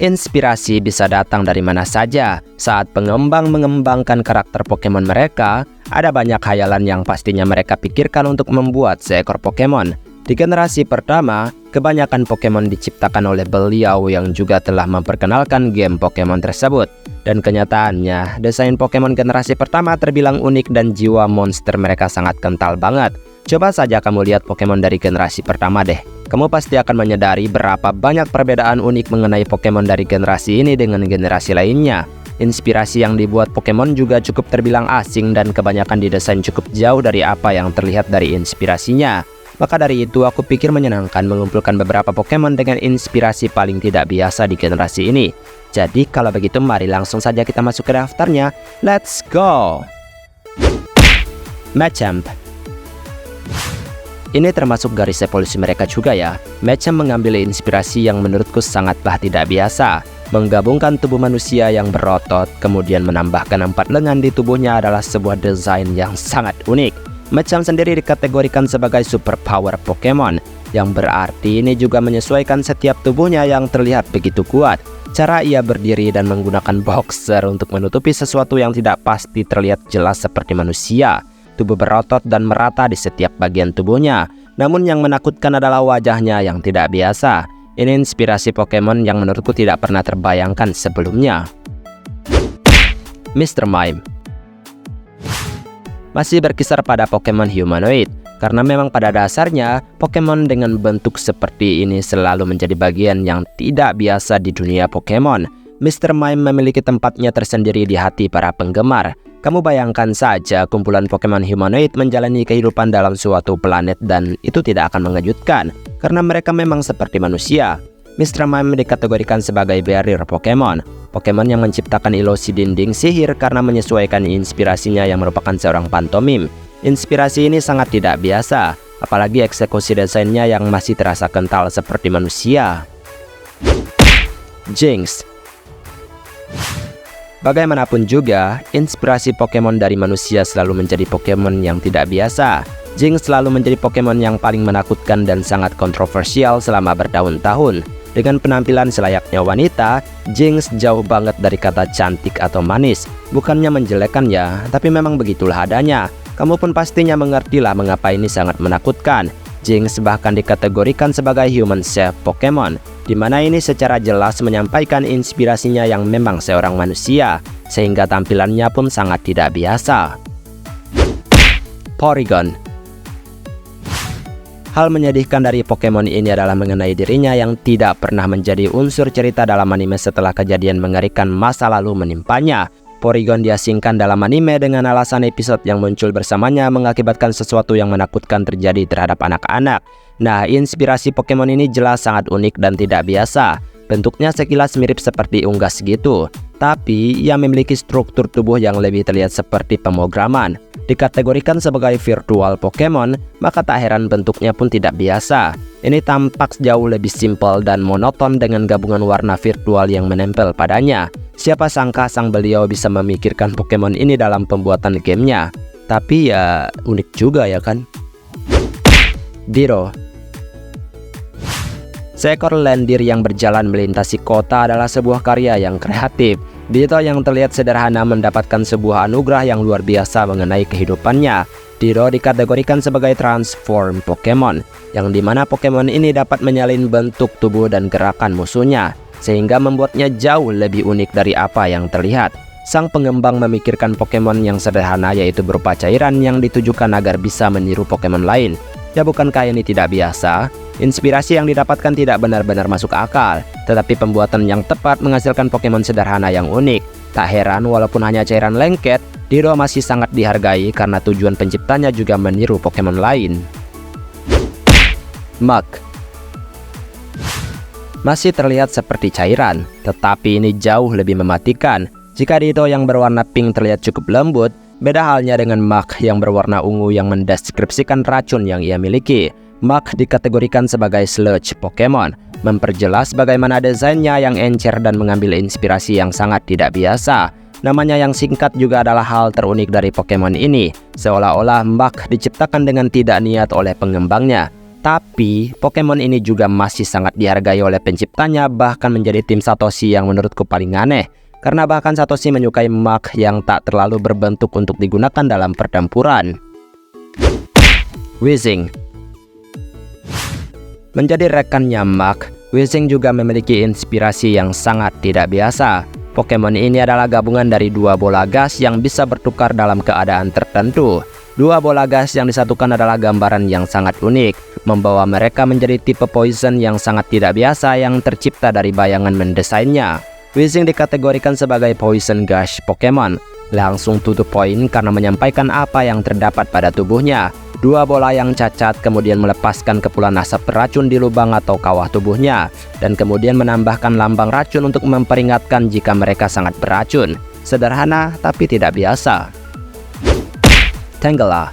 Inspirasi bisa datang dari mana saja. Saat pengembang mengembangkan karakter Pokemon mereka, ada banyak khayalan yang pastinya mereka pikirkan untuk membuat seekor Pokemon. Di generasi pertama, kebanyakan Pokemon diciptakan oleh beliau yang juga telah memperkenalkan game Pokemon tersebut. Dan kenyataannya, desain Pokemon generasi pertama terbilang unik dan jiwa monster mereka sangat kental banget. Coba saja kamu lihat Pokemon dari generasi pertama deh. Kamu pasti akan menyadari berapa banyak perbedaan unik mengenai Pokemon dari generasi ini dengan generasi lainnya. Inspirasi yang dibuat Pokemon juga cukup terbilang asing dan kebanyakan didesain cukup jauh dari apa yang terlihat dari inspirasinya. Maka dari itu aku pikir menyenangkan mengumpulkan beberapa Pokemon dengan inspirasi paling tidak biasa di generasi ini. Jadi kalau begitu mari langsung saja kita masuk ke daftarnya. Let's go! Machamp. Ini termasuk garis evolusi mereka juga ya. Machamp mengambil inspirasi yang menurutku sangatlah tidak biasa. Menggabungkan tubuh manusia yang berotot, kemudian menambahkan 4 lengan di tubuhnya adalah sebuah desain yang sangat unik. Machamp sendiri dikategorikan sebagai superpower Pokemon, yang berarti ini juga menyesuaikan setiap tubuhnya yang terlihat begitu kuat. Cara ia berdiri dan menggunakan boxer untuk menutupi sesuatu yang tidak pasti terlihat jelas seperti manusia. Tubuh berotot dan merata di setiap bagian tubuhnya. Namun yang menakutkan adalah wajahnya yang tidak biasa. Ini inspirasi Pokemon yang menurutku tidak pernah terbayangkan sebelumnya. Mr. Mime. Masih berkisar pada Pokemon humanoid, karena memang pada dasarnya Pokemon dengan bentuk seperti ini selalu menjadi bagian yang tidak biasa di dunia Pokemon. Mr. Mime memiliki tempatnya tersendiri di hati para penggemar. Kamu bayangkan saja kumpulan Pokemon humanoid menjalani kehidupan dalam suatu planet dan itu tidak akan mengejutkan, karena mereka memang seperti manusia. Mr. Mime dikategorikan sebagai barrier Pokemon. Pokemon yang menciptakan ilusi dinding sihir karena menyesuaikan inspirasinya yang merupakan seorang pantomim. Inspirasi ini sangat tidak biasa, apalagi eksekusi desainnya yang masih terasa kental seperti manusia. Jynx. Bagaimanapun juga, inspirasi Pokemon dari manusia selalu menjadi Pokemon yang tidak biasa. Jynx selalu menjadi Pokemon yang paling menakutkan dan sangat kontroversial selama bertahun-tahun. Dengan penampilan selayaknya wanita, Jynx jauh banget dari kata cantik atau manis. Bukannya menjelekkan ya, tapi memang begitulah adanya. Kamu pun pastinya mengertilah mengapa ini sangat menakutkan. Jynx bahkan dikategorikan sebagai human shape Pokemon, di mana ini secara jelas menyampaikan inspirasinya yang memang seorang manusia, sehingga tampilannya pun sangat tidak biasa. Porygon. Hal menyedihkan dari Pokemon ini adalah mengenai dirinya yang tidak pernah menjadi unsur cerita dalam anime setelah kejadian mengerikan masa lalu menimpanya. Porygon diasingkan dalam anime dengan alasan episode yang muncul bersamanya mengakibatkan sesuatu yang menakutkan terjadi terhadap anak-anak. Nah, inspirasi Pokemon ini jelas sangat unik dan tidak biasa. Bentuknya sekilas mirip seperti unggas gitu, tapi ia memiliki struktur tubuh yang lebih terlihat seperti pemrograman. Dikategorikan sebagai virtual Pokemon, maka tak heran bentuknya pun tidak biasa. Ini tampak jauh lebih simpel dan monoton dengan gabungan warna virtual yang menempel padanya. Siapa sangka sang beliau bisa memikirkan Pokemon ini dalam pembuatan gamenya. Tapi ya unik juga ya kan. Ditto. Seekor lendir yang berjalan melintasi kota adalah sebuah karya yang kreatif. Ditto yang terlihat sederhana mendapatkan sebuah anugerah yang luar biasa mengenai kehidupannya. Ditto dikategorikan sebagai transform Pokemon, yang dimana Pokemon ini dapat menyalin bentuk tubuh dan gerakan musuhnya, sehingga membuatnya jauh lebih unik dari apa yang terlihat. Sang pengembang memikirkan Pokemon yang sederhana, yaitu berupa cairan yang ditujukan agar bisa meniru Pokemon lain. Ya bukankah ini tidak biasa? Inspirasi yang didapatkan tidak benar-benar masuk akal, tetapi pembuatan yang tepat menghasilkan Pokemon sederhana yang unik. Tak heran walaupun hanya cairan lengket, Ditto masih sangat dihargai karena tujuan penciptanya juga meniru Pokemon lain. Muk. Masih terlihat seperti cairan, tetapi ini jauh lebih mematikan. Jika Ditto yang berwarna pink terlihat cukup lembut, beda halnya dengan Muk yang berwarna ungu yang mendeskripsikan racun yang ia miliki. Muk dikategorikan sebagai sludge Pokemon, memperjelas bagaimana desainnya yang encer dan mengambil inspirasi yang sangat tidak biasa. Namanya yang singkat juga adalah hal terunik dari Pokemon ini, seolah-olah Muk diciptakan dengan tidak niat oleh pengembangnya. Tapi, Pokemon ini juga masih sangat dihargai oleh penciptanya, bahkan menjadi tim Satoshi yang menurutku paling aneh. Karena bahkan Satoshi menyukai Muk yang tak terlalu berbentuk untuk digunakan dalam pertempuran. Weezing. Menjadi rekannya Muk, Weezing juga memiliki inspirasi yang sangat tidak biasa. Pokemon ini adalah gabungan dari dua bola gas yang bisa bertukar dalam keadaan tertentu. Dua bola gas yang disatukan adalah gambaran yang sangat unik, membawa mereka menjadi tipe poison yang sangat tidak biasa yang tercipta dari bayangan mendesainnya. Weezing dikategorikan sebagai poison gush Pokemon, langsung to the point karena menyampaikan apa yang terdapat pada tubuhnya. Dua bola yang cacat kemudian melepaskan kepulan asap beracun di lubang atau kawah tubuhnya, dan kemudian menambahkan lambang racun untuk memperingatkan jika mereka sangat beracun. Sederhana tapi tidak biasa. Tangela.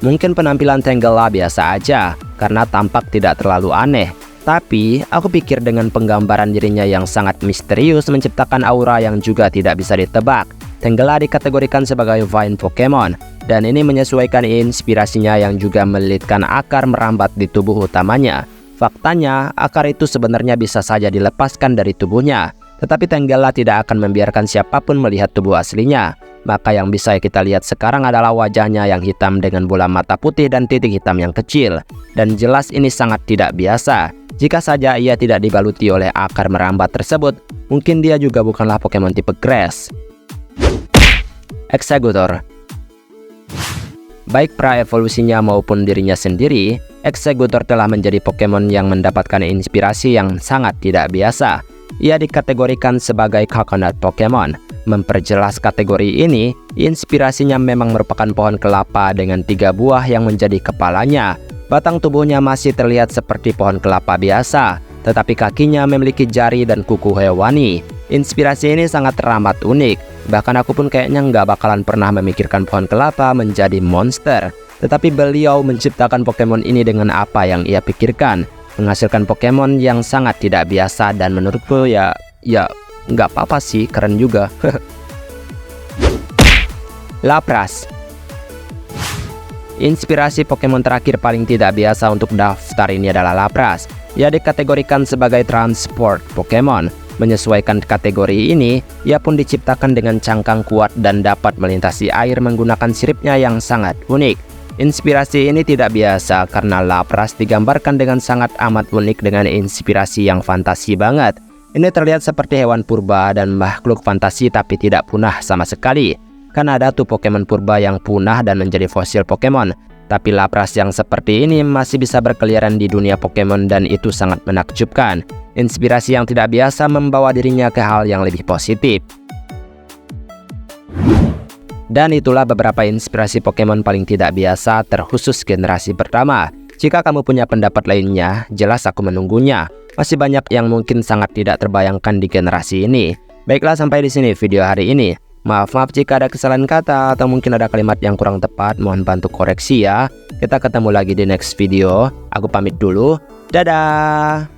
Mungkin penampilan Tangela biasa aja, karena tampak tidak terlalu aneh. Tapi, aku pikir dengan penggambaran dirinya yang sangat misterius menciptakan aura yang juga tidak bisa ditebak. Tangela dikategorikan sebagai vine Pokemon, dan ini menyesuaikan inspirasinya yang juga melilitkan akar merambat di tubuh utamanya. Faktanya, akar itu sebenarnya bisa saja dilepaskan dari tubuhnya, tetapi Tangela tidak akan membiarkan siapapun melihat tubuh aslinya. Maka yang bisa kita lihat sekarang adalah wajahnya yang hitam dengan bola mata putih dan titik hitam yang kecil. Dan jelas ini sangat tidak biasa. Jika saja ia tidak dibaluti oleh akar merambat tersebut, mungkin dia juga bukanlah Pokemon tipe Grass. Exeggutor. Baik pra-evolusinya maupun dirinya sendiri, Exeggutor telah menjadi Pokemon yang mendapatkan inspirasi yang sangat tidak biasa. Ia dikategorikan sebagai Coconut Pokemon. Memperjelas kategori ini, inspirasinya memang merupakan pohon kelapa dengan 3 buah yang menjadi kepalanya. Batang tubuhnya masih terlihat seperti pohon kelapa biasa, tetapi kakinya memiliki jari dan kuku hewani. Inspirasi ini sangat teramat unik. Bahkan aku pun kayaknya nggak bakalan pernah memikirkan pohon kelapa menjadi monster. Tetapi beliau menciptakan Pokemon ini dengan apa yang ia pikirkan, menghasilkan Pokemon yang sangat tidak biasa dan menurutku ya nggak apa-apa sih, keren juga. Lapras. Inspirasi Pokemon terakhir paling tidak biasa untuk daftar ini adalah Lapras. Ia dikategorikan sebagai transport Pokemon. Menyesuaikan kategori ini, ia pun diciptakan dengan cangkang kuat dan dapat melintasi air menggunakan siripnya yang sangat unik. Inspirasi ini tidak biasa karena Lapras digambarkan dengan sangat amat unik dengan inspirasi yang fantasi banget. Ini terlihat seperti hewan purba dan makhluk fantasi tapi tidak punah sama sekali. Kan ada tuh Pokemon purba yang punah dan menjadi fosil Pokemon. Tapi Lapras yang seperti ini masih bisa berkeliaran di dunia Pokemon dan itu sangat menakjubkan. Inspirasi yang tidak biasa membawa dirinya ke hal yang lebih positif. Dan itulah beberapa inspirasi Pokemon paling tidak biasa terkhusus generasi pertama. Jika kamu punya pendapat lainnya, jelas aku menunggunya. Masih banyak yang mungkin sangat tidak terbayangkan di generasi ini. Baiklah, sampai di sini video hari ini. Maaf jika ada kesalahan kata atau mungkin ada kalimat yang kurang tepat, mohon bantu koreksi ya. Kita ketemu lagi di next video. Aku pamit dulu. Dadah.